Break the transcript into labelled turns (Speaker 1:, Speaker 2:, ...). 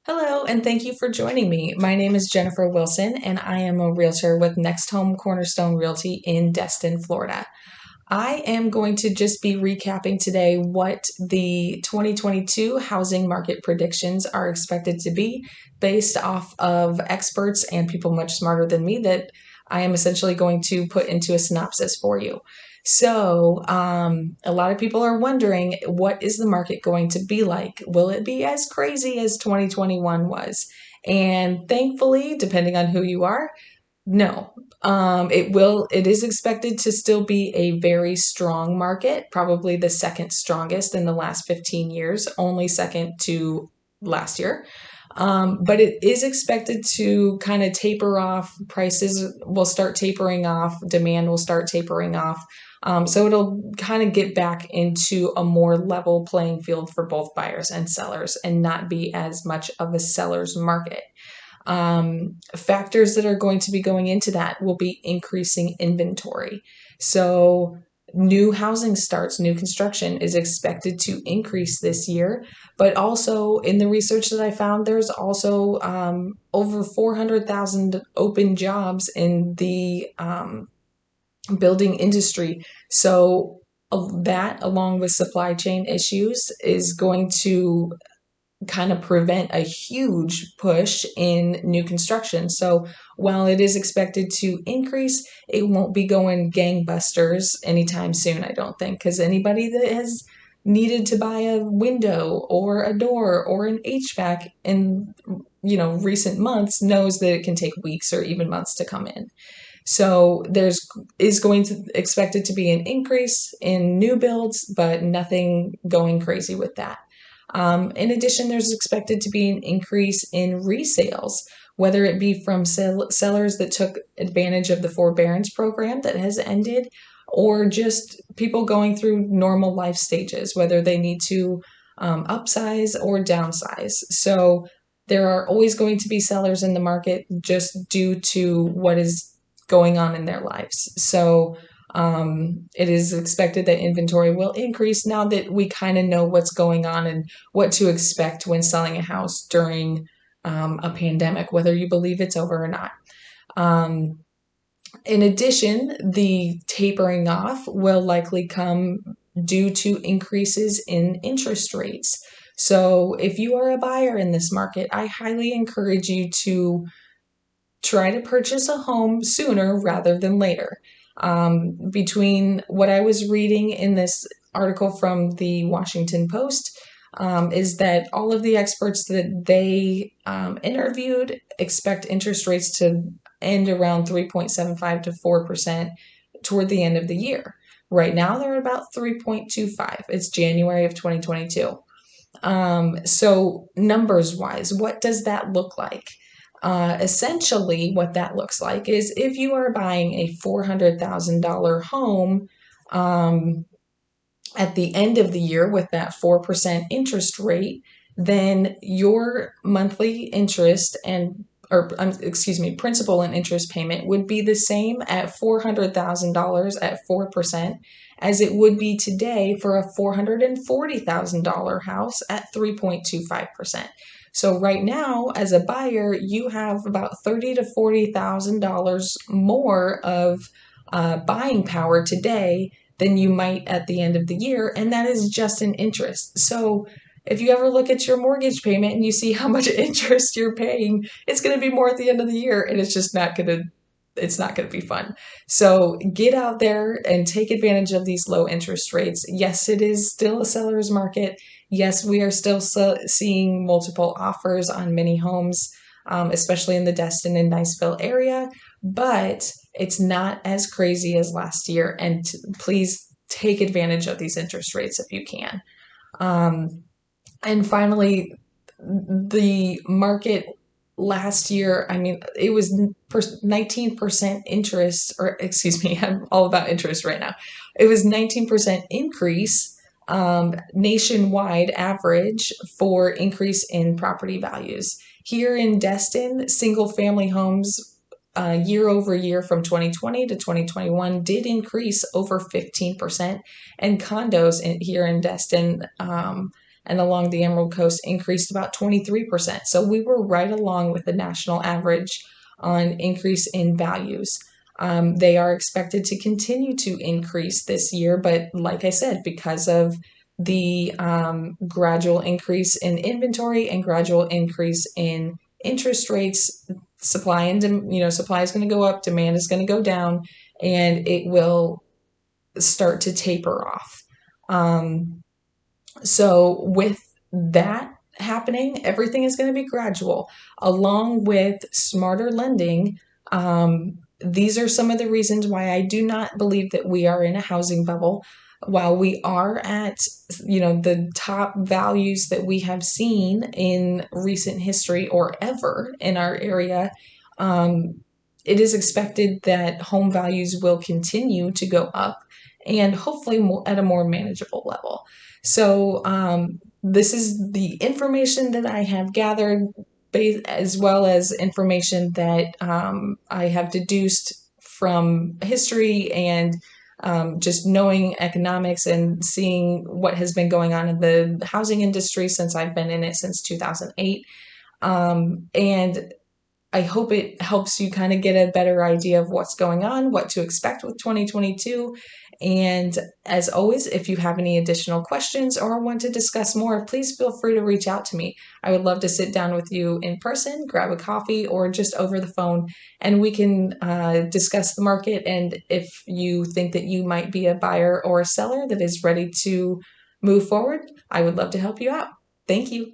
Speaker 1: Hello, and thank you for joining me. My name is Jennifer Wilson, and I am a realtor with Next Home Cornerstone Realty in Destin, Florida. I am going to just be recapping today what the 2022 housing market predictions are expected to be based off of experts and people much smarter than me that I am essentially going to put into a synopsis for you. A lot of people are wondering, what is the market going to be like? Will it be as crazy as 2021 was? And thankfully, depending on who you are, no. It is expected to still be a very strong market, probably the second strongest in the last 15 years, only second to last year. But it is expected to kind of taper off. Prices will start tapering off. Demand will start tapering off. So it'll kind of get back into a more level playing field for both buyers and sellers and not be as much of a seller's market. Factors that are going to be going into that will be increasing inventory. So new housing starts, new construction is expected to increase this year, but also in the research that I found, there's also over 400,000 open jobs in the building industry. So that, along with supply chain issues, is going to kind of prevent a huge push in new construction. So while it is expected to increase, it won't be going gangbusters anytime soon, I don't think, because anybody that has needed to buy a window or a door or an HVAC in recent months knows that it can take weeks or even months to come in. So is going to expected to be an increase in new builds, but nothing going crazy with that. In addition, there's expected to be an increase in resales, whether it be from sellers that took advantage of the forbearance program that has ended, or just people going through normal life stages, whether they need to upsize or downsize. So there are always going to be sellers in the market just due to what is going on in their lives. So it is expected that inventory will increase now that we kind of know what's going on and what to expect when selling a house during a pandemic, whether you believe it's over or not. In addition, the tapering off will likely come due to increases in interest rates. So if you are a buyer in this market, I highly encourage you to try to purchase a home sooner rather than later. Between what I was reading in this article from the Washington Post, is that all of the experts that they interviewed expect interest rates to end around 3.75 to 4% toward the end of the year. Right now, they're about 3.25. It's January of 2022. So numbers wise, what does that look like? Essentially, what that looks like is if you are buying a $400,000 home at the end of the year with that 4% interest rate, then your monthly interest principal and interest payment would be the same at $400,000 at 4% as it would be today for a $440,000 house at 3.25%. So right now, as a buyer, you have about $30,000 to $40,000 more of buying power today than you might at the end of the year, and that is just in interest. So if you ever look at your mortgage payment and you see how much interest you're paying, it's going to be more at the end of the year, and it's not going to be fun. So get out there and take advantage of these low interest rates. Yes, it is still a seller's market. Yes, we are still seeing multiple offers on many homes, especially in the Destin and Niceville area, but it's not as crazy as last year. And please take advantage of these interest rates if you can. And finally, the market last year, it was 19% interest, or excuse me, I'm all about interest right now. It was 19% increase nationwide average for increase in property values. Here in Destin, single family homes year over year from 2020 to 2021 did increase over 15%, and condos here in Destin and along the Emerald Coast increased about 23%. So we were right along with the national average on increase in values. They are expected to continue to increase this year, but like I said, because of the gradual increase in inventory and gradual increase in interest rates, supply is going to go up, demand is going to go down, and it will start to taper off. So with that happening, everything is going to be gradual, along with smarter lending. These are some of the reasons why I do not believe that we are in a housing bubble. While we are at, the top values that we have seen in recent history or ever in our area, it is expected that home values will continue to go up and hopefully at a more manageable level. So this is the information that I have gathered, as well as information that I have deduced from history and just knowing economics and seeing what has been going on in the housing industry since I've been in it since 2008. And I hope it helps you kind of get a better idea of what's going on, what to expect with 2022. And as always, if you have any additional questions or want to discuss more, please feel free to reach out to me. I would love to sit down with you in person, grab a coffee, or just over the phone, and we can discuss the market. And if you think that you might be a buyer or a seller that is ready to move forward, I would love to help you out. Thank you.